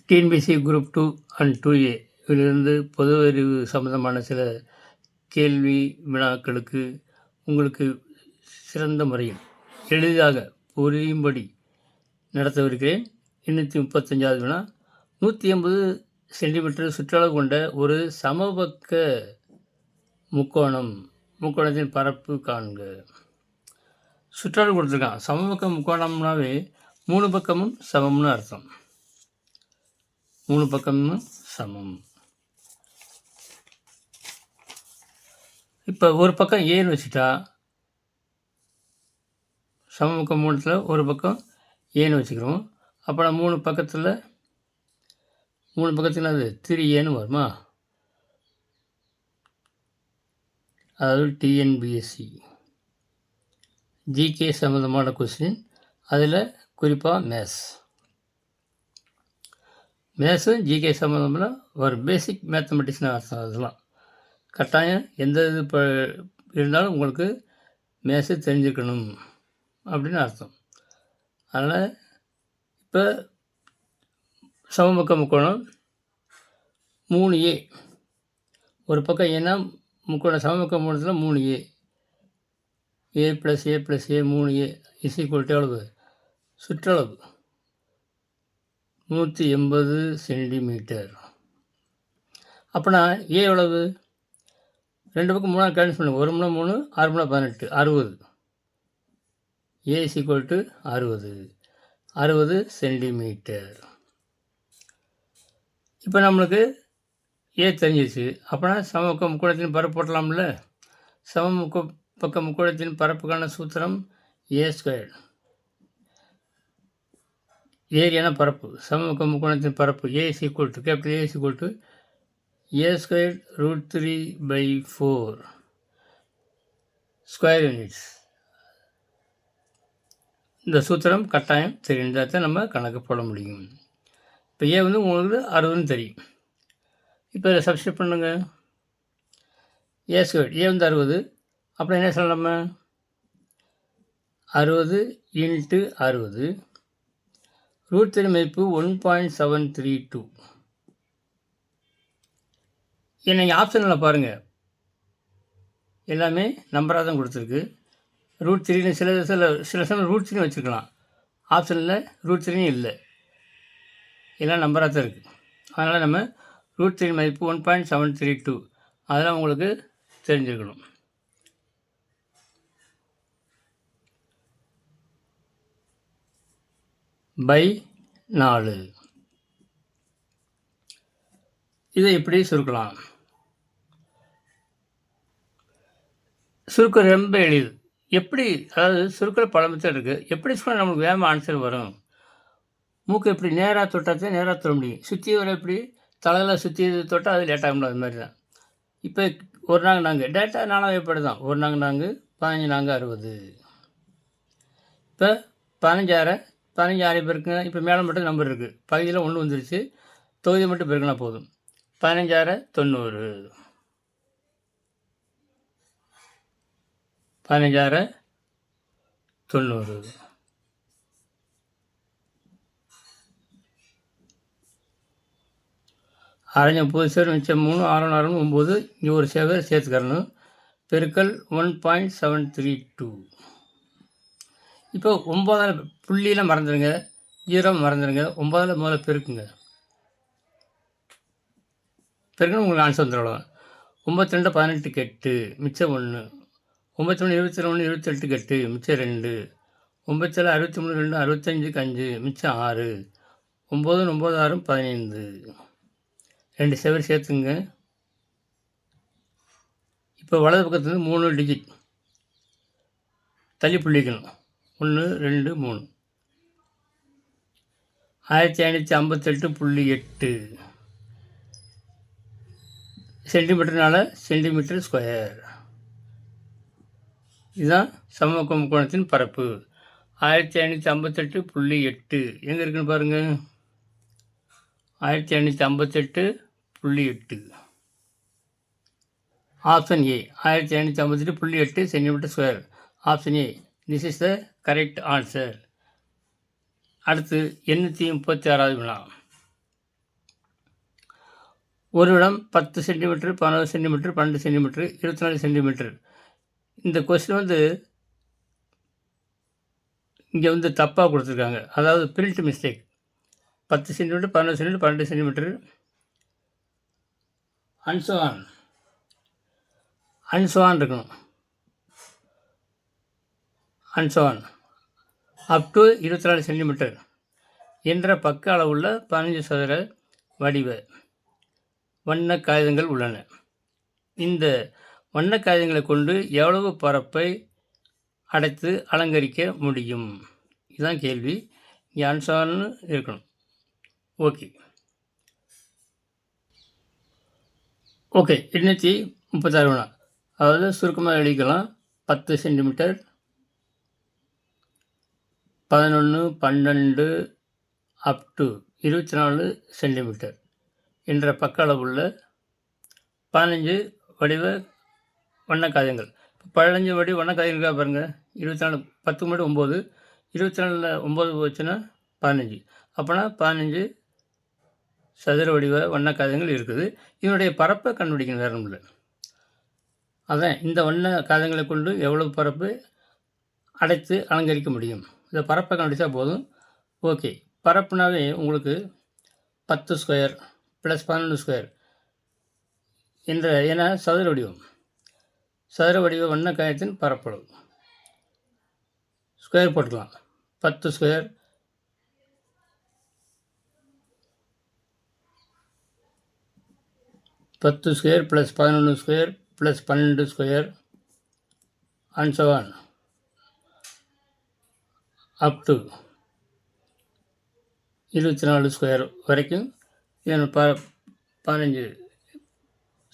TNPSC group 2 and 2A இதிலிருந்து பொது அறிவு சம்பந்தமான சில கேள்வி வினாக்களுக்கு உங்களுக்கு சிறந்த முறையில் எளிதாக புரியும்படி நடத்தவிருக்கிறேன். 235வது வினா, 180 சென்டிமீட்டர் சுற்றளவு கொண்ட ஒரு சமபக்க முக்கோணத்தின் பரப்பு காண்க. சுற்றளவு கொடுத்துருக்கான். சமபக்க முக்கோணம்னாவே 3 பக்கமும் சமம்னு அர்த்தம். 3 பக்கமும் சமம். இப்போ ஒரு பக்கம் ஏன்னு வச்சுட்டா, சமபக்க மூலத்தில் ஒரு பக்கம் ஏன்னு வச்சுக்கிறோம். அப்போ நான் 3 பக்கத்தில் அது 3ஏன்னு வருமா? அதாவது டிஎன்பிஎஸ்சி ஜிகே சம்மந்தமான கொஸ்டின், அதில் குறிப்பாக மேத்ஸும் ஜிகே சம்மந்தம்னா ஒரு பேசிக் மேத்தமெட்டிக்ஸ்னு அர்த்தம். அதெல்லாம் கட்டாயம் எந்த இது இருந்தாலும் உங்களுக்கு மேத்ஸு தெரிஞ்சுக்கணும் அப்படின்னு அர்த்தம். அதனால் இப்போ சமபக்க முக்கோணம் 3A, ஒரு பக்கம் ஏன்னா சமபக்க முக்கோணத்தில் 3A, A + A + A 3A எவ்வளவு? சுற்றளவு 180 சென்டிமீட்டர். அப்போனா ஏ எவ்வளவு? 2 பக்கம் 3 கேன்சல் பண்ணுங்க. 1 3 3, 6 3 18, 60. A = 60 centimetre. இப்போ நம்மளுக்கு ஏ தெரிஞ்சிச்சு. அப்போனா சமபக்க முக்கோணத்தின் பரப்பு போட்டலாம்ல. சமபக்க முக்கோணத்தின் பரப்புக்கான சூத்திரம் A². ஏரியான பரப்பு, சமபக்க முக்கோணத்தின் பரப்பு A = A²√3/4 ஸ்கொயர் யூனிட்ஸ். இந்த சூத்திரம் கட்டாயம் தெரிந்தால் தான் நம்ம கணக்கு போட முடியும். இப்போ ஏ உங்களுக்கு 60ன்னு தெரியும். இப்போ இதை சப்ஸ்டிட் பண்ணுங்க. A², ஏ 60. அப்புறம் என்ன சொல்லலாம்? நம்ம 60 × 60, √3 மதிப்பு 1.732. நீங்கள் ஆப்ஷனில் பாருங்கள், எல்லாமே நம்பராக தான் கொடுத்துருக்கு. √3ன்னு சில சமயம் √3 வச்சுருக்கலாம். ஆப்ஷனில் √3 இல்லை, எல்லாம் நம்பராக தான் இருக்குது. அதனால் நம்ம √3 மதிப்பு 1.732 அதெல்லாம் உங்களுக்கு தெரிஞ்சுக்கணும். /4 இதை எப்படி சுருக்கலாம்? சுருக்கம் ரொம்ப எளிது. எப்படி? அதாவது சுருக்கிற பல மெத்தட் இருக்குது. எப்படி சொன்னால் நம்மளுக்கு வேகமாக ஆன்சர் வரும். மூக்கு எப்படி நேராக தொட்டால் நேராக தொட முடியும். சுற்றி வர எப்படி தலையில் சுற்றி தொட்டால் அது லேட்டாக அது மாதிரி தான். இப்போ 1 நாங்க நாங்கள் டேட்டா 4 எப்படி தான். 1 நாங்க 15 நாங்க 60. இப்போ 15 6 பேருக்குங்க. இப்போ மேலே மட்டும் நம்பர் இருக்குது. பகுதியில் 1 வந்துருச்சு. தொகுதி மட்டும் பெருக்கினா போதும். 15 90. 15 90. அரைஞ்ச 30 சேர் மிச்சம் 3, 6 6 9. இங்கே ஒரு சேவர் சேர்த்துக்கறணும். பெருக்கல் 1.732. இப்போ 9 புள்ளியில் மறந்துடுங்க, 0 மறந்துடுங்க. 9 முதல்ல பெருக்குங்க. பெருக்கணும் உங்களுக்கு ஆன்சர் வந்துடும். 92 18 8 மிச்சம் 1. 91 21 28 8 மிச்சம் 2. 97 63 2 65 5 மிச்சம் 6. 9 9 6 15. 2 சேவர் சேர்த்துங்க. இப்போ வலது பக்கத்துலேருந்து 3 டிஜிட் தள்ளி புள்ளிக்கணும். 1 2 3. 1558.8 சென்டிமீட்டர்னால சென்டிமீட்டர் ஸ்கொயர். இதுதான் சமபக்க முக்கோணத்தின் பரப்பு. 1558.8 எங்கே இருக்குன்னு பாருங்கள். 1558.8. Option A 1558.8 centimetre square. Option A, this is the correct answer. அடுத்து 836வது வினா. ஒரு இடம் 10 சென்டிமீட்டர், 11 சென்டிமீட்டர், 12 சென்டிமீட்டர், 24 சென்டிமீட்டர். இந்த கொஸ்டின் வந்து இங்கே வந்து தப்பாக கொடுத்துருக்காங்க. அதாவது print mistake. 10 centimetre, 11 centimetre, 12 centimetre அன்சோவான் இருக்கணும். அன்சோவான் அப் டு 24 சென்டிமீட்டர் என்ற பக்க அளவுள்ள 15 சதுர வடிவ வண்ண காகிதங்கள் உள்ளன. இந்த வண்ண காகிதங்களை கொண்டு எவ்வளவு பரப்பை அடைத்து அலங்கரிக்க முடியும்? இதுதான் கேள்வி. இங்கே அன்சோவான்னு இருக்கணும். ஓகே 236 வினா. அதாவது சுருக்கமாக எழுதிக்கலாம். 10 சென்டிமீட்டர், 11, 12 அப் டு 24 சென்டிமீட்டர் என்ற பக்க அளவுள்ள 15 வடிவ வண்ண காகிதங்கள். 15 வடி வண்ண காகிதங்களுக்காக பாருங்கள். 24 10 முன்னாடி 9, 24 9 போச்சுன்னா 15. அப்போனா 15 சதுர வடிவ வண்ண காகிதங்கள் இருக்குது. இதனுடைய பரப்பை கண்டுபிடிக்கணும், வேறு ஒன்றும் இல்லை. அதான் இந்த வண்ண காகிதங்களை கொண்டு எவ்வளவு பரப்பு அடைத்து அலங்கரிக்க முடியும். இந்த பரப்பை கண்டுபிடிச்சா போதும். ஓகே, பரப்புனாவே உங்களுக்கு 10 ஸ்கொயர் ப்ளஸ் 11 ஸ்கொயர் என்ற ஏன்னா சதுர வடிவ வண்ண காகிதத்தின் பரப்பளவு ஸ்கொயர் போட்டுக்கலாம். 10 square plus 11 square plus 12 square and so on up to 24 square வரைக்கும் இதன் 15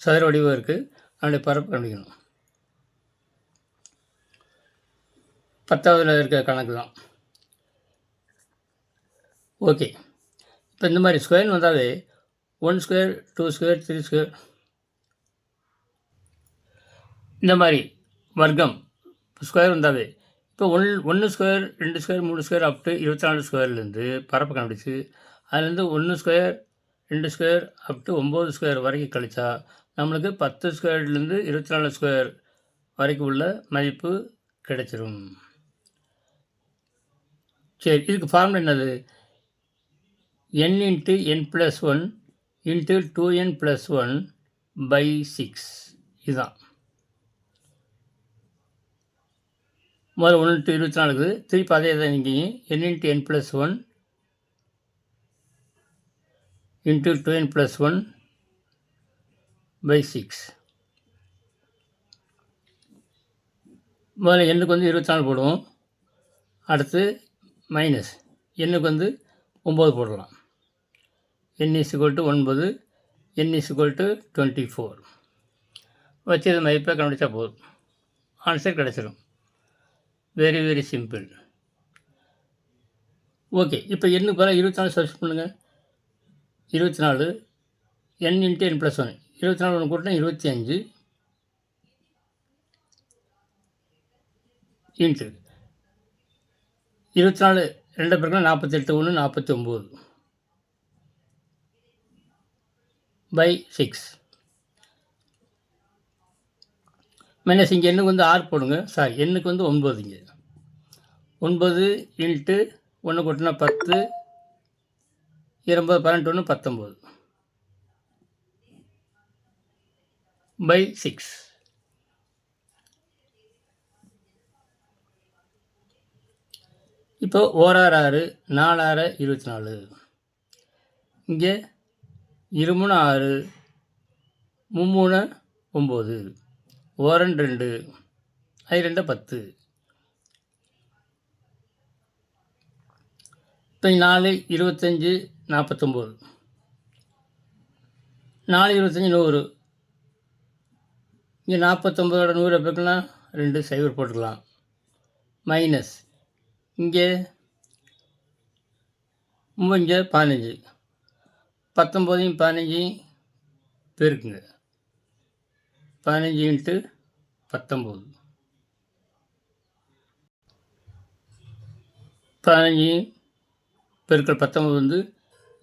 சதுர வடிவம் இருக்குது. அதனுடைய பரப்பு கண்டுபிடிக்கணும். 10ஆவதில் இருக்க கணக்கு தான். ஓகே, இப்போ இந்த மாதிரி ஸ்கொயர்னு வந்தாவே 1 ஸ்கொயர் 2 ஸ்கொயர் 3 ஸ்கொயர் இந்த மாதிரி வர்க்கம் ஸ்கொயர் வந்தாவே இப்போ 1 square 2 square 3 square up to 24 ஸ்கொயர்லேருந்து பரப்பு கண்டுபிடிச்சி அதுலேருந்து 1 square 2 square up to 9 square வரைக்கும் கழிச்சா நம்மளுக்கு 10 ஸ்கொயர்லேருந்து 24 ஸ்கொயர் வரைக்கும் உள்ள மதிப்பு கிடைச்சிரும். சரி, இதுக்கு ஃபார்முலா என்னது? n × n + 1 × 2n + 1 / 6. இதுதான் முதல்ல 1 × 24 திருப்பி அதே தான் இங்கேயும் n × n + 1 × 2n + 1 / 6. முதல்ல எண்ணுக்கு வந்து 24 போடுவோம். அடுத்து மைனஸ் எண்ணுக்கு வந்து 9 போடலாம். n = 9, n = 24 வச்சு இது மதிப்பை கண்டுபிடிச்சா போதும், ஆன்சர் கிடச்சிடும். Very very simple. ஓகே, இப்போ எண்ணுக்கு பதிலாக 24 சர்ச் பண்ணுங்கள். 24 n × n + 1 24 ஒன்று கூட்டினா 25 இன்ட்டு 24 2 பேருக்குனா 48 1 49 / 6 மைனஸ் இங்கே எண்ணுக்கு வந்து 6 போடுங்க. சாரி, எண்ணுக்கு வந்து 9. இங்கே 9 இன்ட்டு 1 கூட்டினா 10 20 18 1 19 / 6. இப்போ 1 6 4 6 24. இங்கே 2 3 6 3 3 9 1 2 2 10. இப்போ 4 25 49 4 25 100. இங்கே 49 100 எப்படின்னா 2 0 போட்டுக்கலாம். மைனஸ் இங்கே 15 19 15 பெருக்குங்க. 15 இன்ட்டு 19 15 பெருக்கல் 19 வந்து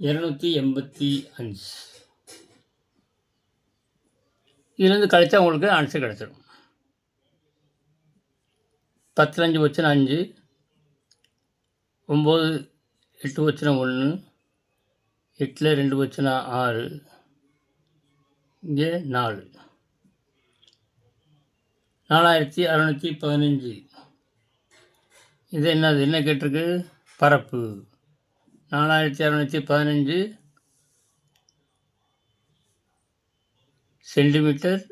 285. இதுலேருந்து கழிச்சா உங்களுக்கு ஆன்சர் கிடச்சிடும். 10ல் 5 போச்சுன்னா 5, 9 8 போச்சுன்னா 1, 8ல் 2 போச்சுன்னா 6, இங்கே 4. 4615. இது என்னது, என்ன கேட்டிருக்கு? பரப்பு. 4615 centimetre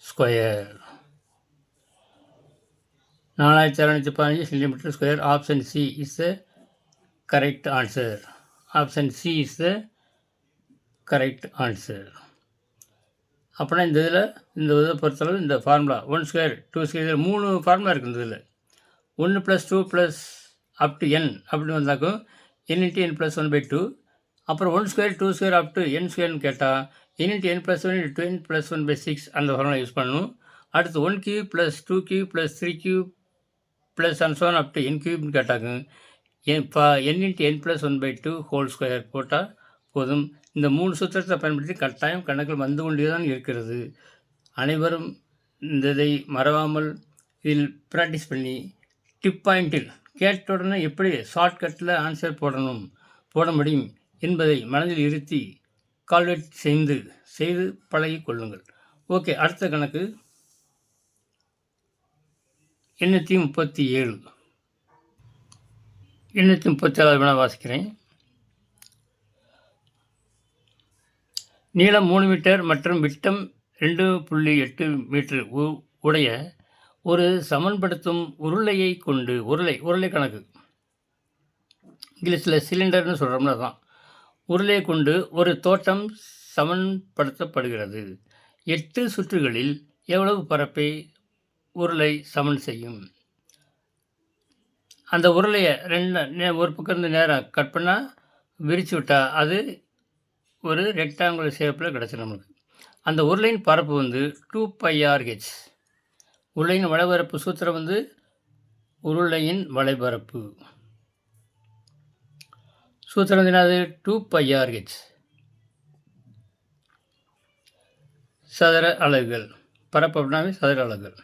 square. 4615 centimetre square. Option C is the correct answer. Option C is the correct answer. அப்படின்னா இந்த இதை பொறுத்தளவு இந்த ஃபார்முலா 1 ஸ்கொயர் 2 ஸ்கொயர், இதில் 3 ஃபார்முலா இருக்குது. இந்த இதில் 1 + 2 + அப் டு n அப்படின்னு வந்தாக்கும் n × n + 1/2. அப்புறம் 1 square 2 square up to n ஸ்கொயர்னு கேட்டால் n × n + 1 × 2n + 1/6 அந்த ஃபார்முலா யூஸ் பண்ணணும். அடுத்து 1³ + 2³ + 3³ + and so on up to n³ கேட்டாங்க n × n + 1/2 ஹோல் ஸ்கொயர் போட்டால் போதும். இந்த 3 சூத்திரத்தை பயன்படுத்தி கட்டாயம் கணக்கில் வந்து கொண்டே தான் இருக்கிறது. அனைவரும் இதை மறவாமல் இதில் ப்ராக்டிஸ் பண்ணி டிப் பாயிண்டில் கேட்ட உடனே எப்படி ஷார்ட்கட்டில் ஆன்சர் போட முடியும் என்பதை மனதில் இருத்தி கால்குலேட் செய்து பழகி கொள்ளுங்கள். ஓகே, அடுத்த கணக்கு 837. 837 வேணால் வாசிக்கிறேன். நீளம் 3 மீட்டர் மற்றும் விட்டம் 2.8 மீட்டர் உடைய ஒரு சமன்படுத்தும் உருளையை கொண்டு உருளை கணக்கு, இங்கிலீஷில் சிலிண்டர்னு சொல்கிறோம்னா தான், உருளையை கொண்டு ஒரு தோட்டம் சமன்படுத்தப்படுகிறது. 8 சுற்றுகளில் எவ்வளவு பரப்பை உருளை சமன் செய்யும்? அந்த உருளையை ஒரு பக்கம் இருந்து நேராக கட் பண்ணால் விரித்து விட்டால் அது ஒரு ரெக்டாங்குலர் ஷேப்பில் கிடச்சிடும் நமக்கு. அந்த உருளையின் பரப்பு 2πrh. உருளையின் வளைபரப்பு சூத்திரம் உருளையின் வளைபரப்பு சூத்திரம் என்னது? 2πrh. சதுர அலகுகள். பரப்பு அப்படின்னாவே சதுர அலகுகள்.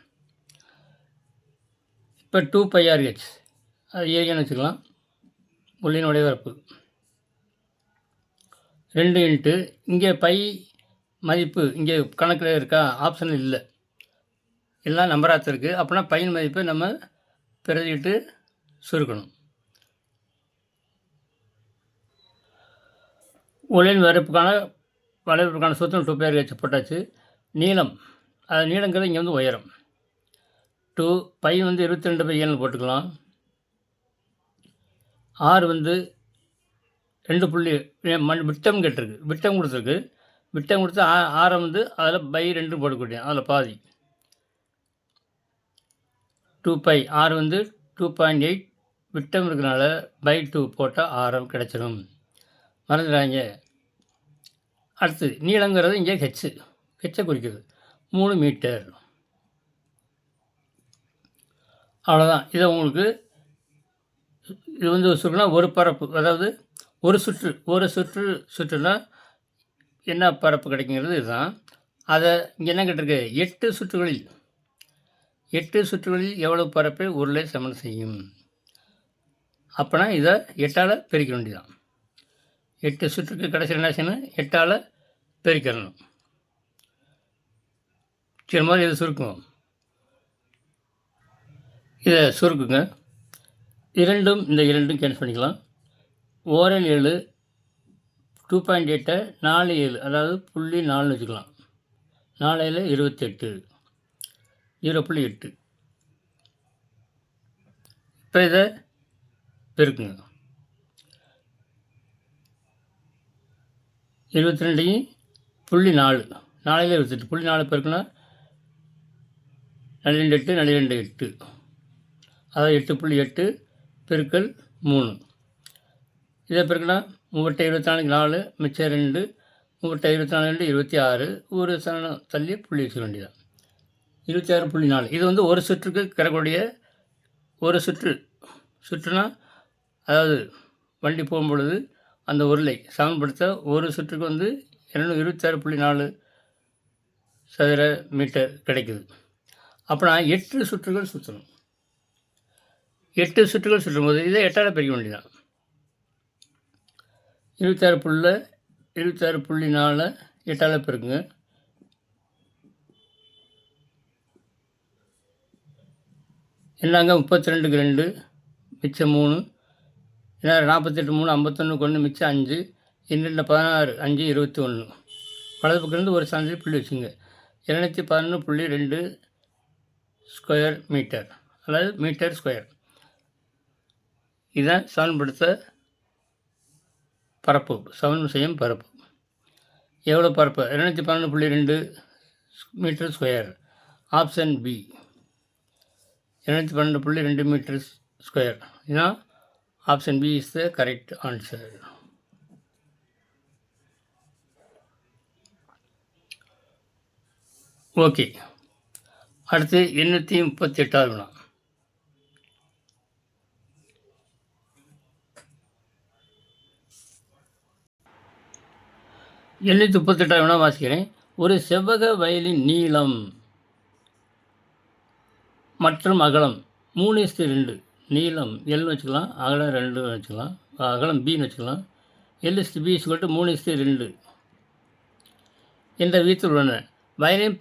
இப்போ 2πrh அது ஏரியான்னு வச்சுக்கலாம். உருளையின் வளைபரப்பு 2 இன்ட்டு இங்கே பை மதிப்பு இங்கே கணக்கில் இருக்கா? ஆப்ஷன் இல்லை, எல்லாம் நம்பராக இருக்குது. அப்படின்னா பையன் மதிப்பை நம்ம பிரதிட்டு சுருக்கணும். உருளையின் வளைபரப்புக்கான சூத்திரம் 2πrh போட்டாச்சு. நீளம், அது நீளங்கிறது இங்கே உயரம் 2, பை 22/7 போட்டுக்கலாம். ஆறு 2 விட்டம் கேட்டிருக்கு, விட்டம் கொடுத்துருக்கு. விட்டம் கொடுத்து ஆரம் அதில் பை 2 போட்டுக்கிட்டே, அதில் பாதி 2π. ஆறு 2.8 விட்டம் இருக்கிறனால பை 2 போட்டால் ஆரம் கிடச்சிடும், மறந்துடாங்க. அடுத்து நீளங்கிறது இங்கே ஹெச்சை குறிக்கிறது 3 மீட்டர். அவ்வளோதான். இதை உங்களுக்கு இது சுற்றுனா ஒரு பரப்பு, அதாவது ஒரு சுற்றுனா என்ன பரப்பு கிடைக்குங்கிறது இதுதான். அதை இங்கே என்ன கேட்டிருக்கு? 8 சுற்றுகளில் எவ்வளவு பரப்பை உருளை சமன் செய்யும்? அப்போனா இதை 8ஆல் பெருக்க வேண்டியதான். 8 சுற்றுக்கு கடைசி என்ன செய்யணும்? 8ஆல் பெருக்கணும். சரி, மாதிரி இதை சுருக்குவோம். இதை சுருக்குங்க. இந்த இரண்டும் கேன்சல் பண்ணிக்கலாம். 7 2.8 4 அதாவது 0.4 வச்சுக்கலாம். 4 28 0.8. இப்போ இதை பெருக்குங்க. 22 0.4 4 28 0.4 பெருக்குன்னா 4 2 8 அதாவது 8.8 பெருக்கல் 3. இதை பெருக்குன்னா 3 24 மிச்சம் 2 3 26 ஒரு சரணம் தள்ளி புள்ளி வச்சுக்க வேண்டியதான். 26.4. இது ஒரு சுற்றுக்கு கிடக்கூடிய ஒரு சுற்றுனா அதாவது வண்டி போகும்பொழுது அந்த உருளை சமன்படுத்த ஒரு சுற்றுக்கு 26.4 சதுர மீட்டர் கிடைக்குது. அப்போனா 8 சுற்றுகள் சுற்றணும். 8 சுற்றுகள் சுற்றும்போது இதை 8ஆல் பெருக்க வேண்டியதான். 26.4 8ஆல் பெருக்குங்க. என்னங்க 32க்கு 2 மிச்சம் 3. ஏன்னா 48 3 51க்கு 1 மிச்சம் 5. 2 16 5 21. வலது பக்கம் இருந்து ஒரு சான்றிதழ் புள்ளி வச்சுங்க. 211.2 ஸ்கொயர் மீட்டர், அதாவது மீட்டர் ஸ்கொயர். இதுதான் சமன்படுத்த பரப்பு, சமன் செய்யும் பரப்பு. எவ்வளோ பரப்பு? 211.2 metre square. Option B 212.2 metre square. இதுதான் option B is the correct answer. Okay, அடுத்து 838வது வினா. எண்ணூற்றி 38வது வினா வாசிக்கிறேன். ஒரு செவ்வக வயலின் நீளம் மற்றும் அகலம் 3:2. நீளம் எல்னு வச்சுக்கலாம், அகலம் 2 வச்சுக்கலாம், அகலம் பின்னு வச்சுக்கலாம். L/B = 3:2 என்ற விகிதத்தில் உள்ளன. வயலின்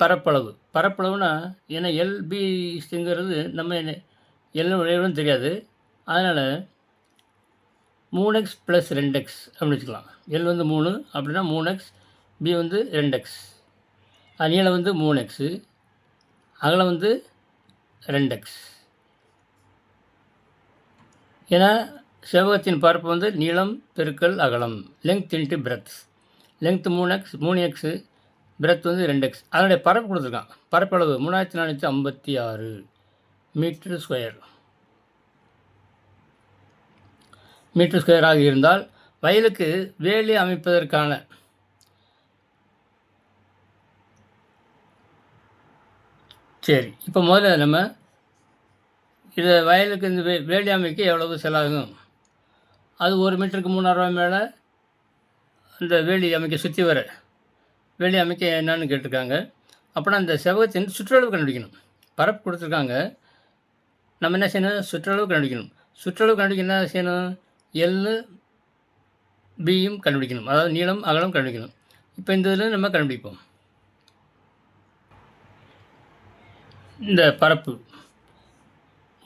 பரப்பளவுனா ஏன்னா LBங்கிறது நம்ம எல்லாம் தெரியாது, அதனால் 3x + 2x அப்படின்னு வச்சுக்கலாம். L வந்து 3 அப்படின்னா 3x, B வந்து 2x. நீளம் வந்து 3x, அகலம் வந்து 2x. ஏன்னா செவ்வகத்தின் பரப்பு வந்து நீளம் பெருக்கல் அகலம், length into breadth. Length 3x, breadth வந்து 2x. அதனுடைய பரப்பு கொடுத்துருக்கான். பரப்பளவு 3456 மீட்டர் ஸ்கொயர். மீட்டர் ஸ்கொயராக இருந்தால் வயலுக்கு வேலி அமைப்பதற்கான சரி, இப்போ முதல்ல நம்ம இதை வயலுக்கு இந்த வேலி அமைக்க எவ்வளவு செலவாகும்? அது 1 மீட்டருக்கு 3000 ரூபாய் மேலே இந்த வேலி அமைக்க, சுற்றி வர வேலி அமைக்க என்னன்னு கேட்டிருக்காங்க. அப்படின்னா இந்த செவ்வகத்தின் சுற்றளவு கண்டுபிடிக்கணும். பரப்பு கொடுத்துருக்காங்க, நம்ம என்ன செய்யணும்? சுற்றளவு கண்டுபிடிக்கணும். சுற்றளவு கண்டுபிடிக்க என்ன செய்யணும்? எல்லு பியும் கண்டுபிடிக்கணும், அதாவது நீளம் அகலம் கண்டுபிடிக்கணும். இப்போ இந்த இதில் நம்ம கண்டுபிடிப்போம். இந்த பரப்பு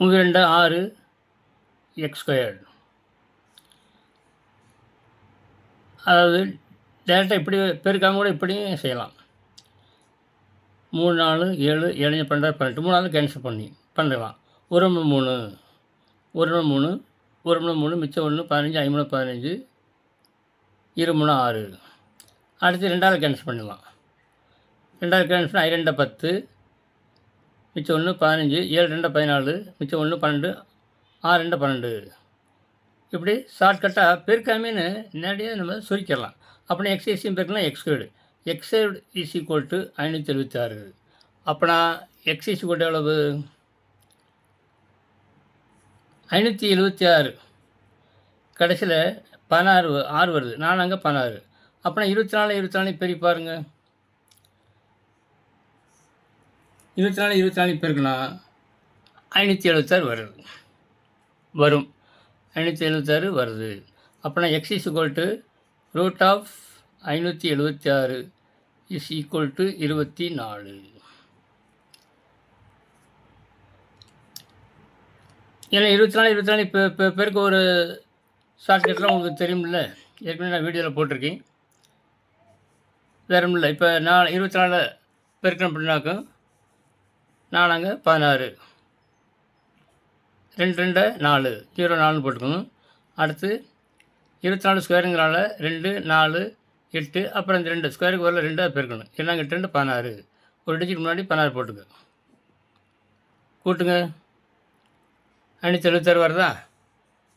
3×2 6 x². அதாவது டேரெக்டாக இப்படி பெருக்காம கூட இப்படியும் செய்யலாம். 3 4 7 7 12 18 3 நாள் கேன்சல் பண்ணிடலாம். 1 3 1 3 1 3 மிச்சம் 1 15 5 15 2 6. அடுத்து 2ஆல் கேன்சல் பண்ணிடலாம். 2ஆல் கேன்சல் 2 10 மிச்சம் 1 15 7 2 14 மிச்சம் 1 12 6 2 12. இப்படி ஷார்ட்கட்டாக பெருக்காமேன்னு நேரடியாக நம்ம சுருக்கிடலாம். அப்படின்னா எக்ஸைஸையும் பெருக்கலாம், x². x² = 576. அப்போனா x = எவ்வளவு? 576. கடைசியில் 16 6 வருது, 4 அங்கே 16. அப்போனா 24 பெருக்கி பாருங்கள். 24 பெருக்குனா 576 வருது, வரும் 576 வருது. அப்போனா x = √576 = 24. ஏன்னா 24 பெருக்க ஒரு ஷார்ட்கட்லாம் உங்களுக்கு தெரியுமில்ல, ஏற்கனவே நான் வீடியோவில் போட்டிருக்கேன். வேறு ஒன்றும் இல்லை. இப்போ நான் 24 பெருக்கணும் அப்படின்னாக்கும் 4 16 2 2 4 0 4 போட்டுக்கணும். அடுத்து 24 ஸ்கொயருங்கிறனால 2 4 8, அப்புறம் இந்த 2 ஸ்கொயருக்கு வரல 2 பெருக்கணும். எல்லாம் 8 2 16. ஒரு டிஜிட் முன்னாடி 16 போட்டுங்க, கூட்டுங்க. 576 வருதா?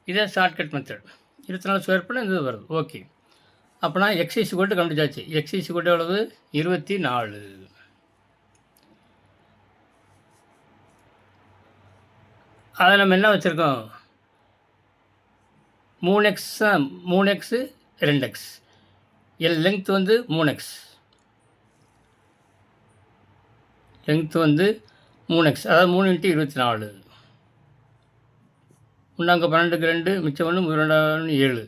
இதே ஷார்ட்கட் மெத்தட். 24 ஸ்கொயர் பண்ண இது வருது. ஓகே, அப்போனா x = கண்டுபிடிச்சாச்சு. x = எவ்வளவு? 24. அதை நம்ம என்ன வச்சுருக்கோம்? 3x 2x. லெங்த் வந்து 3x. லெங்த் வந்து 3x, அதாவது 3 × 24. முன்னாங்க 12க்கு 2, மிச்சம் 1, 2 7.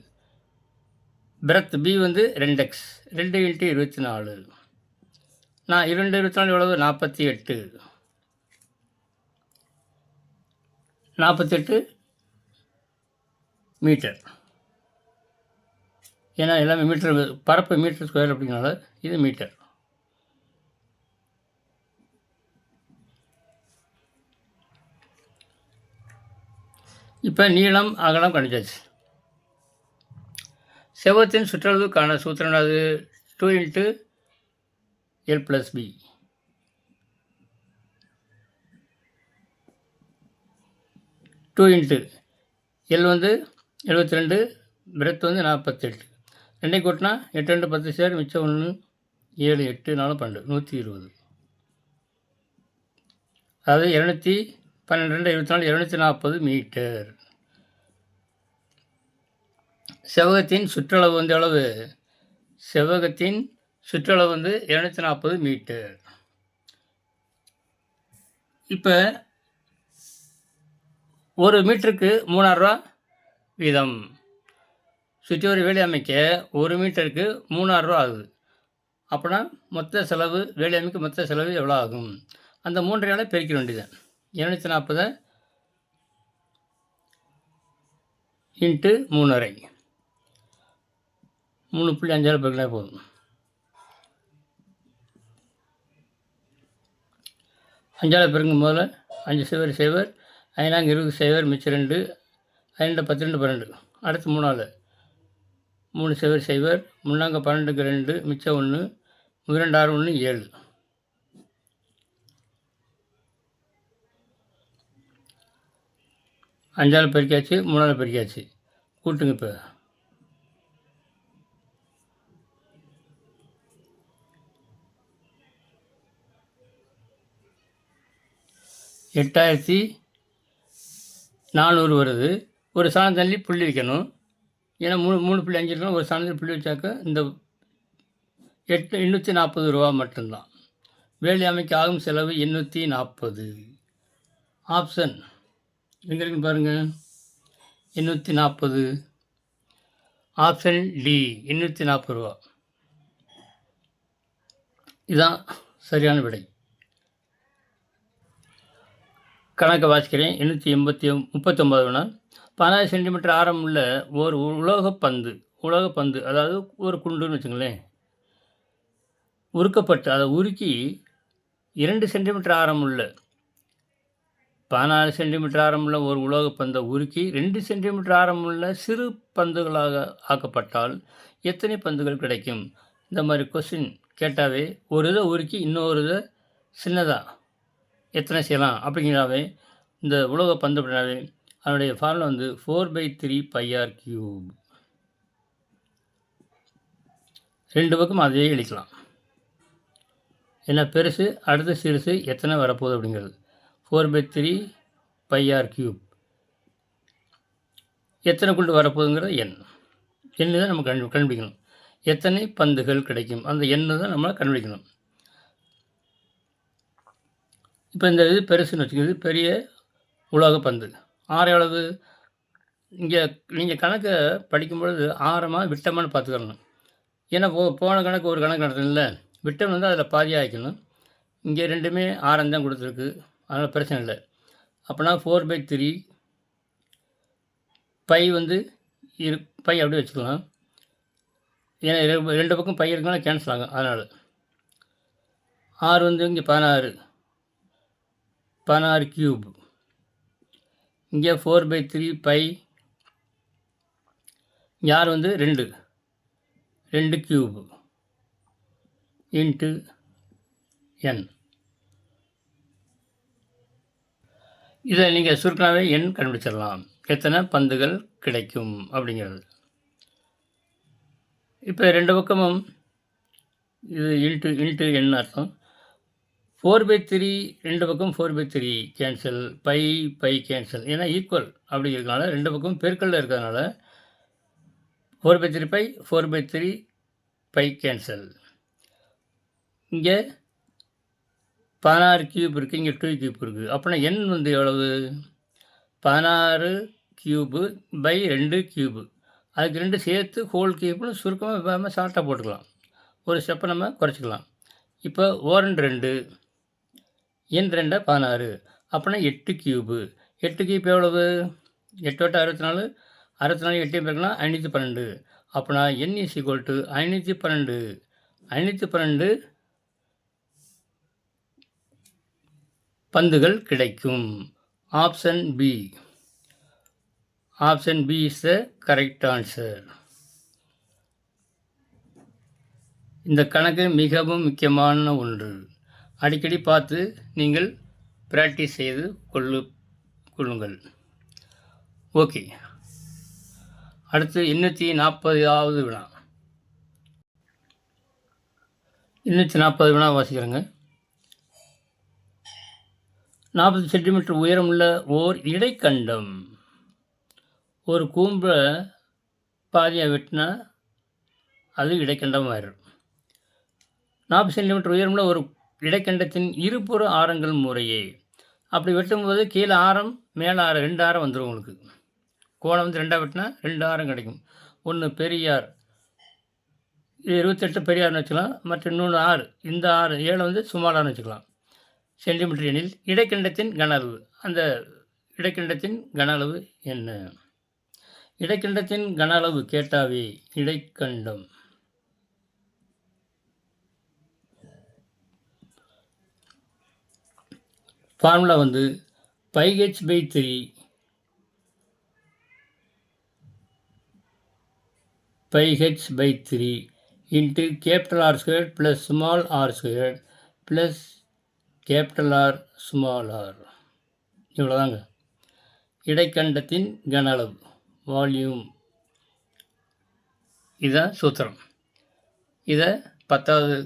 பிரெத் B வந்து 2x, 2 × 24. நான் 2 24 எவ்வளவு? 48. 48 மீட்டர். ஏன்னா எல்லாமே மீட்டர், பரப்பு மீட்டர் ஸ்கொயர் அப்படிங்கிறனால இது மீட்டர். இப்போ நீளம் அகலம் கணிச்சாச்சு. செவ்வகத்தின் சுற்றளவுக்கான சூத்திரம் அது 2 × L + B. 2 × L வந்து 72, பிரெத் வந்து 48. ரெண்டையும் கூட்டினா 8 2 10 சேர், மிச்சம் 1 7 8 4 12 120. அதாவது 212 24 240 மீட்டர். செவ்வகத்தின் சுற்றளவு வந்து எவ்வளவு? செவ்வகத்தின் சுற்றளவு வந்து 240 மீட்டர். இப்போ 1 மீட்டருக்கு 3000 ரூபா வீதம். சுற்றிவர வேலி அமைக்க 1 மீட்டருக்கு 3000 ரூபா ஆகுது. அப்படின்னா மொத்த செலவு, வேலி அமைக்க மொத்த செலவு எவ்வளோ ஆகும்? அந்த 3.5 பெருக்கிட வேண்டியது. 240 × 3.5 3.5 பெருக்கினா போதும். 5 பெருக்கும் போது 5 0 0, 5 20 0, மிச்சம் 2, 5 10 2 12. அடுத்து 3 3 0 0, 3 12க்கு 2, மிச்சம் 1, 2 6 1 7. 5 பெருக்கியாச்சு, 3 பெருக்கியாச்சு. கூட்டுங்க. இப்போ 8400 வருது. ஒரு சாணம் தள்ளி புள்ளி வைக்கணும். ஏன்னா 3.5 இருக்கணும். ஒரு சாணத்தில் புள்ளி வச்சாக்க இந்த 840 ரூபா மட்டும்தான். வேலி அமைக்க ஆகும் செலவு 840. ஆப்ஷன் எங்கே இருக்குன்னு பாருங்கள். 840. ஆப்ஷன் டி 840 ரூபா. இதுதான் சரியான விடை. கணக்கை வாசிக்கிறேன். 839 வினா. 16 சென்டிமீட்டர் ஆரம் உள்ள ஒரு உலோகப்பந்து, அதாவது ஒரு குண்டுன்னு வச்சுங்களேன், உருக்கப்பட்டு அதை உருக்கி 2 சென்டிமீட்டர் ஆரம் உள்ள 14 சென்டிமீட்டர் ஆரமுள்ள ஒரு உலோகப்பந்தை உருக்கி 2 சென்டிமீட்டர் ஆரமுள்ள சிறு பந்துகளாக ஆக்கப்பட்டால் எத்தனை பந்துகள் கிடைக்கும்? இந்த மாதிரி கொஸ்டின் கேட்டாவே ஒரு இதை உருக்கி இன்னொரு இதை சின்னதாக எத்தனை செய்யலாம் அப்படிங்கிறாவே இந்த உலோக பந்து அப்படின்னாவே அதனுடைய ஃபார்முலா வந்து 4/3 πr³. 2 பக்கம் அதையே எழுதிக்கலாம். ஏன்னா பெருசு அடுத்த சிறுசு எத்தனை வரப்போகுது அப்படிங்கிறது. 4/3 πr³ எத்தனை குண்டு வரப்போகுதுங்கிறது எண்ணு தான் நம்ம கண்டுபிடிக்கணும். எத்தனை பந்துகள் கிடைக்கும் அந்த எண்ணு தான் நம்ம கண்டுபிடிக்கணும். இப்போ இந்த இது பெருசுன்னு வச்சுக்கிறது, பெரிய உலோக பந்து. ஆறு அளவு இங்கே நீங்கள் கணக்கை படிக்கும்பொழுது ஆரமாக விட்டமானு பார்த்துக்கணும். ஏன்னா போன கணக்கு ஒரு கணக்கு நடத்தணும்ல, விட்டம் வந்து அதில் பாதியாக வைக்கணும். இங்கே ரெண்டுமே ஆரம் தான் கொடுத்துருக்கு, அதனால் பிரச்சனை இல்லை. அப்போனா 4/3 பை வந்து பை அப்படியே வச்சுக்கலாம். ஏன்னா 2 பக்கம் பை இருக்கனால கேன்சல் ஆகும். அதனால் 6 வந்து இங்கே 16³ இங்கே 4/3 பை யார் வந்து 2³ இன்ட்டு n. இதை நீங்கள் சுருக்கனாவே n கண்டுபிடிச்சிடலாம், எத்தனை பந்துகள் கிடைக்கும் அப்படிங்கிறது. இப்போ 2 பக்கமும் இது இன்ட்டு n அர்த்தம். 4/3 2 பக்கம் 4/3 கேன்சல், பை கேன்சல். ஏன்னா ஈக்குவல் அப்படி இருக்கிறனால 2 பக்கம் பெருக்கல்ல இருக்கிறதுனால 4/3 பை 4/3 பை கேன்சல். இங்கே 16 கியூப் இருக்குது, இங்கே 2 கியூப் இருக்குது. அப்போனா எண் வந்து எவ்வளவு? 16 கியூபு பை 2 கியூபு. அதுக்கு 2 சேர்த்து ஹோல் கியூப்னு சுருக்கமாக நம்ம ஷார்ட்டாக போட்டுக்கலாம். ஒரு ஸ்டெப்பை நம்ம குறைச்சிக்கலாம். இப்போ ஓரண்டு 2 எண் 2 16 அப்போனா 8 கியூபு. 8 கியூப் எவ்வளவு? 8 வட்ட 64, 64 8 பெருக்குனா 512. அப்போனா n இஸ் ஈக்குவல் டு 512. 512 பந்துகள் கிடைக்கும். Option B. Option B is the correct answer. இந்த கணக்கு மிகவும் முக்கியமான ஒன்று. அடிக்கடி பார்த்து நீங்கள் பிராக்டிஸ் செய்து கொள்ளுங்கள். ஓகே, அடுத்து 240வது வினா. 240 வினா வாசிக்கிறேங்க. 40 சென்டிமீட்டர் உயரமுள்ள ஓர் இடைக்கண்டம். ஒரு கூம்பை பாதியாக வெட்டினா அது இடைக்கண்டம் ஆயிடும். 40 சென்டிமீட்டர் உயரமுள்ள ஒரு இடைக்கண்டத்தின் இருபுற ஆரங்கள் முறையே. அப்படி வெட்டும்போது கீழே ஆரம் மேலே ஆரம் 2 ஆரம் வந்துடும். உங்களுக்கு கோணம் வந்து 2ஆக வெட்டினா 2 ஆரம் கிடைக்கும். ஒன்று பெரியார், இது 28 பெரியார்னு வச்சுக்கலாம். மற்ற இன்னொன்று 6, இந்த 6 7 வந்து சுமாரான்னு வச்சுக்கலாம். சென்டிமீட்டர் எனில் இடைக்கண்டத்தின் கன அளவு. அந்த இடைக்கண்டத்தின் கன அளவு என்ன? இடைக்கண்டத்தின் கன அளவு கேட்டாவே இடைக்கண்டம் ஃபார்முலா வந்து πh/3 πh/3 into capital R square plus small r square plus capital R small r. இவ்வளோதாங்க இடைக்கண்டத்தின் கன அளவு, வால்யூம். இதுதான் சூத்திரம். இதை 10வது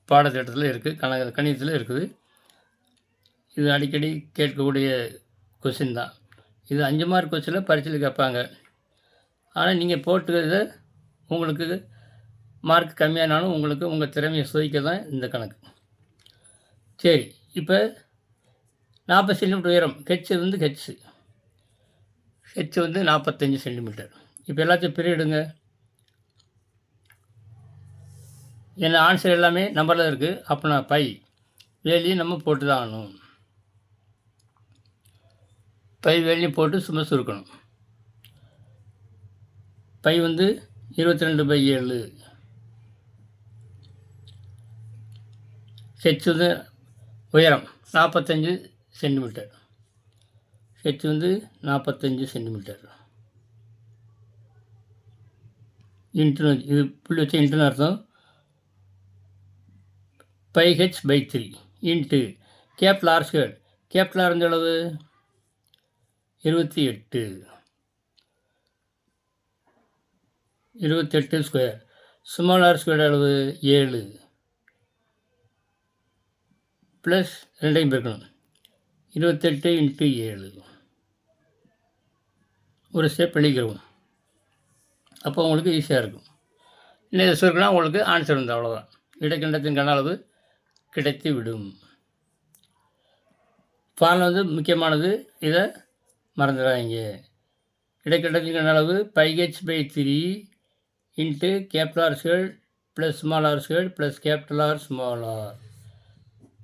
பாடத்திட்டத்தில் இருக்குது, கணிதத்தில் இருக்குது. இது அடிக்கடி கேட்கக்கூடிய கொஸ்டின் தான். இது 5 மார்க் கொஸ்டினில் பரீட்சையில் கேட்பாங்க. ஆனால் நீங்கள் போட்டுக்கிறத உங்களுக்கு மார்க் கம்மியானாலும் உங்களுக்கு உங்கள் திறமையை சோதிக்க தான் இந்த கணக்கு. சரி, இப்போ 40 சென்டிமீட்டர் உயரம் ஹெச் வந்து ஹெச் வந்து 45 சென்டிமீட்டர். இப்போ எல்லாத்தையும் பிரியிடுங்க. என்ன ஆன்சர் எல்லாமே நம்பரில் இருக்குது. அப்போ நான் பை வேலையும் நம்ம போட்டு தான் ஆகணும். பை வேலையும் போட்டு சும்மா சுருக்கணும். பை வந்து 22/7. ஹெச் வந்து உயரம் 45 சென்டிமீட்டர். ஹெச் வந்து 45 சென்டிமீட்டர். இன்ட்டு, இது புள்ளி வச்சு இன்ட்டுன்னு அர்த்தம். πh/3 into capital R square. Capital R வந்து எவ்வளவு? 28. 28 ஸ்கொயர். ஸ்மால் r ஸ்கொயர் எவ்வளவு? 7 ப்ளஸ் 2ஐயும் பெருக்கணும். 28 இன்ட்டு 7. ஒரு ஸ்டெப் எழுதிக்கிறோம். அப்போ உங்களுக்கு ஈஸியாக இருக்கும். இன்னும் இதை சுருக்கினா உங்களுக்கு ஆன்சர் வந்து அவ்வளோதான். இடைக்கண்டத்தின் கன அளவு கிடைத்து விடும். ஃபார்முலா வந்து முக்கியமானது, இதை மறந்துடாதீங்க. இடைக்கண்டத்தின் கன அளவு πh/3 into capital R square plus small r square plus capital R small r.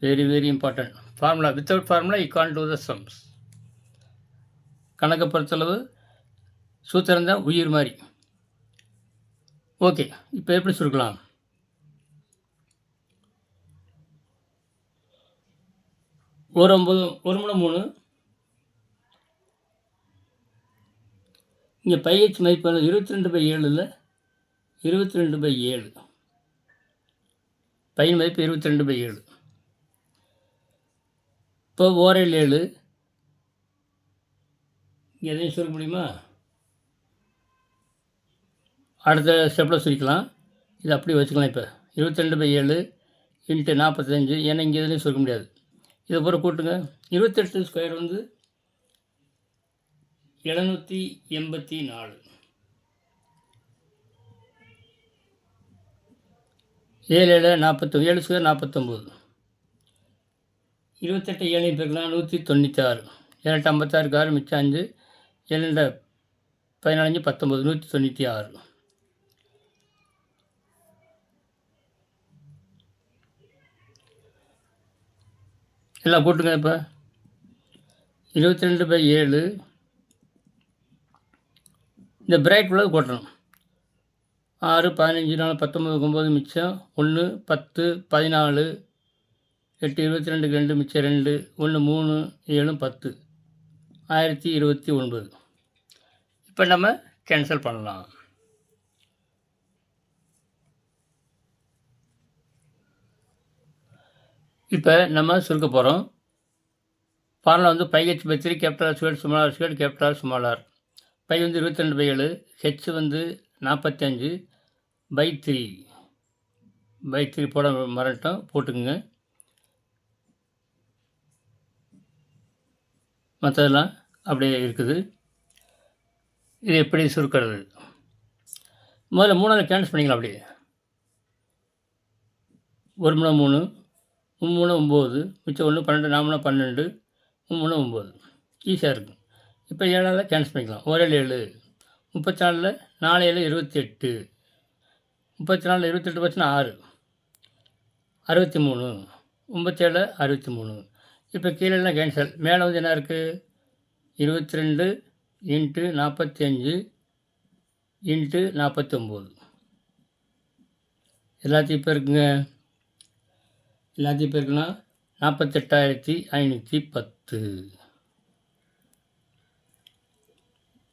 Very very important formula. Without formula you can't two the sums. கணக்கை பொறுத்தளவு சூத்திரம் தான் உயிர் மாதிரி. ஓகே, இப்போ எப்படி சுருக்கலாம்? ஒரு 3 இங்கே πh மதிப்பு 22/7. 22/7 பையன் மதிப்பு 22/7. இப்போ ஓரல் 7 இங்கே எதையும் சுருக்க முடியுமா? அடுத்த ஸ்டெப்பில் சுருக்கலாம். இது அப்படியே வச்சுக்கலாம். இப்போ 22/7 இன்ட்டு 45. ஏன்னா இங்கே எதுலையும் சுருக்க முடியாது. இதை பூரா கூட்டுங்க. 28 ஸ்கொயர் வந்து 784. 7 7 49. 7 ஸ்கொயர் 49. 28 7 பெருக்கலாம் 196. 7 56 6 மிச்சம் 5 7 14 19 196. எல்லாம் கூட்டுங்க. இப்போ 22/7 இந்த பிரைட் உள்ளது கூட்டணும். 6 15 4 19 9 மிச்சம் 1 10 14 8 22 2 மிச்சம் 2 1 3 7 10 1029. இப்போ நம்ம கேன்சல் பண்ணலாம். இப்போ நம்ம சுருக்க போகிறோம். ஃபார்முலா வந்து πh/3 capital square small R square capital R small R. Pi வந்து 22/7, ஹெச் வந்து 45/3 போட மறந்துட்டோம், போட்டுக்குங்க. மற்றதெல்லாம் அப்படியே இருக்குது. இது எப்படி சுருக்கிறது? முதல்ல 3ஆல் கேன்சல் பண்ணிக்கலாம். அப்படியே 1 3 3 3 9 மிச்சம் 1 12 4 12 3 9 ஈஸியாக இருக்கும். இப்போ 7ஆல் கேன்சல் பண்ணிக்கலாம். 1 7 34 4 7 28 34 28 பார்த்தீங்கன்னா 6 63 97 63. இப்போ கீழெல்லாம் கேன்சல். மேலே வந்து என்ன இருக்குது? 22 × 45 × 49. எல்லாத்தையும் இப்போ இருக்குங்க. எல்லாத்தையும் இப்போ இருக்குன்னா 48,510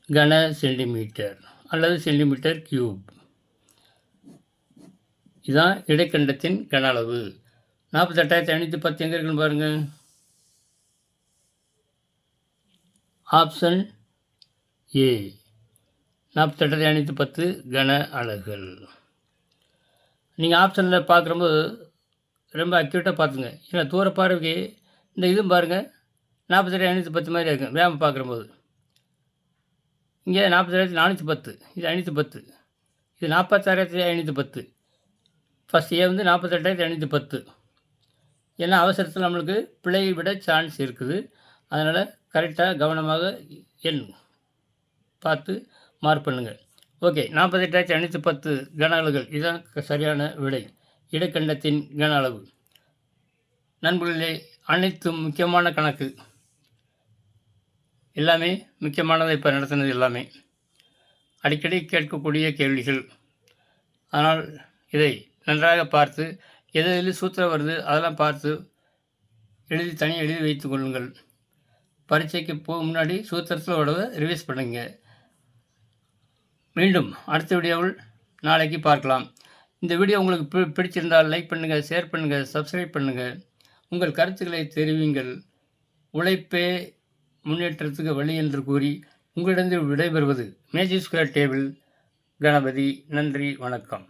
கன சென்டிமீட்டர் அல்லது சென்டிமீட்டர் கியூப். இதுதான் இடைக்கண்டத்தின் கன அளவு. 48,510 எங்கே இருக்குன்னு பாருங்கள். ஆப்ஷன் ஏ 48,510 கன அலகுகள். நீங்கள் ஆப்ஷனில் பார்க்குறம்போது ரொம்ப அக்யூரேட்டாக பார்த்துங்க. ஏன்னா தூர பார்வைக்கு இந்த இதுவும் பாருங்கள் 48,510 மாதிரி இருக்கும் வேகம் பார்க்குறம்போது. இங்கே 47,410, இது 510, இது 46,510. ஃபஸ்ட் ஏ வந்து 48,510. ஏன்னா அவசரத்தில் நம்மளுக்கு பிழை விட சான்ஸ் இருக்குது. அதனால் கரெக்டாக கவனமாக எண் பார்த்து மார்க் பண்ணுங்கள். ஓகே, 48,510 கன அளவுகள் இதுதான் சரியான விடை. இடைக்கண்டத்தின் கன அளவு. நண்பர்களே, அனைத்தும் முக்கியமான கணக்கு. எல்லாமே முக்கியமானதை இப்போ நடத்துனது எல்லாமே அடிக்கடி கேட்கக்கூடிய கேள்விகள். ஆனால் இதை நன்றாக பார்த்து எதில் சூத்திரம் வருது அதெல்லாம் பார்த்து எழுதி வைத்து கொள்ளுங்கள். பரீட்சைக்கு முன்னாடி சூத்திரத்தில் உடவை ரிவைஸ் பண்ணுங்க. மீண்டும் அடுத்த வீடியோவில் நாளைக்கு பார்க்கலாம். இந்த வீடியோ உங்களுக்கு பிடிச்சிருந்தால் லைக் பண்ணுங்கள், ஷேர் பண்ணுங்கள், சப்ஸ்கிரைப் பண்ணுங்கள். உங்கள் கருத்துக்களை தெரிவிங்கள். உழைப்பே முன்னேற்றத்துக்கு வழி என்று கூறி உங்களிடம் விடைபெறுவது மேஜிக் ஸ்கொயர் டேபிள் கணபதி. நன்றி, வணக்கம்.